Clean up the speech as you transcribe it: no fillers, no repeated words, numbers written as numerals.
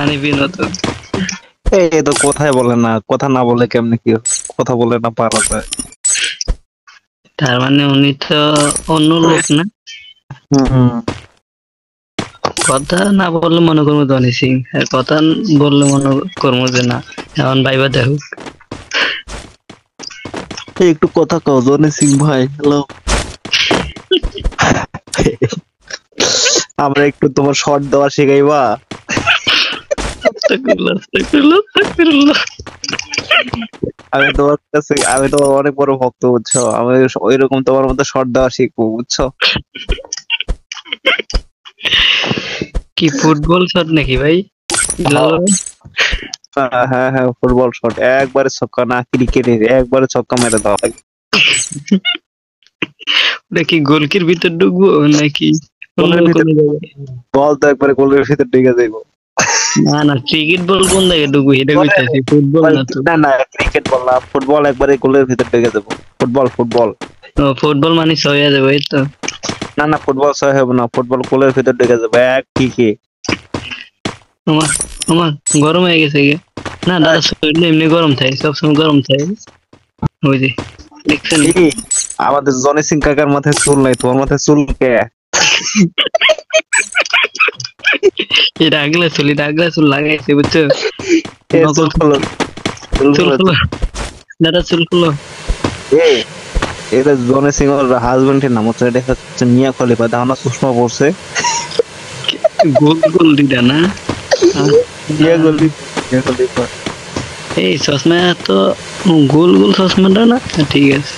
Funny বিনোদন। এই তো কথাই বলে না, কথা না বলে কেমনে কি কথা বলে না পারা যায়। তার মানে উনি তো অন্য লোক না? হুম। কথা না বললে মনে করবো ধনী সিং, আর কথা বললে মনে করবো যে না এখন ভাইবা দেখুক। এই একটু কথা কও জনি সিং ভাই, হ্যালো। আমরা একটু তোমার শর্ট দেওয়া শিখাইবা? আস্তাগফিরুল্লাহ, আস্তাগফিরুল্লাহ, আস্তাগফিরুল্লাহ। আমি তোমার অনেক বড় ভক্ত, বুঝছো? আমি ওইরকম তোমার মতো শর্ট দেওয়া শিখবো, বুঝছো? কি ফুটবল শট নাকি ভাই? লাল। হ্যাঁ হ্যাঁ হ্যাঁ, ফুটবল শট একবারে ছক্কা, না ক্রিকেটের একবারে ছক্কা মেরে দেওয়া লাগে। ওটা কি গোলকির ভিতর ঢুকবো নাকি অন্য গোলের ভিতর কোনো জায়গায়? বল তো একবারে গোলের ভিতর ঢুকে যাইবো। না না, ক্রিকেট বল কোন জায়গায় ঢুকবো এটা কইতাছি, ফুটবল না তো। না না, ক্রিকেট বল না, ফুটবল একবারে গোলের ভিতর ঢুকে যাবো। Football football. ও ফুটবল মানে হয়ে যাবে এই তো। না না, ফুটবল সহ হবে না, ফুটবল গোলের ভিতর ঢুকে যাবে এক ঠিকই। আমার আমার গরম হয়ে গেছে গে। না দাদা, শরীর এমনি গরম থাকে, সবসময় গরম থাকে। ওই যে দেখছেন, কি আমাদের জনি সিং কাকার মাথায় চুল নাই, তোমার মাথায় চুল কে? এটা আগলা চুল লাগাইছে বুঝছো? এ নকল চুল খোলো, চুল চুল খোলো। খুলো দাদা, চুল খুলো। এ এটা জনি সিং এর হাজবেন্ডের নাম হচ্ছে, এটা হচ্ছে মিয়া খলিফা, দেখো না চশমা পড়ছে। গোল গোল দিটা না? আহ, মিয়া খলিফা, মিয়া খলিফা। এই চশমা তো গোল গোল চশমাটা না? ঠিক আছে।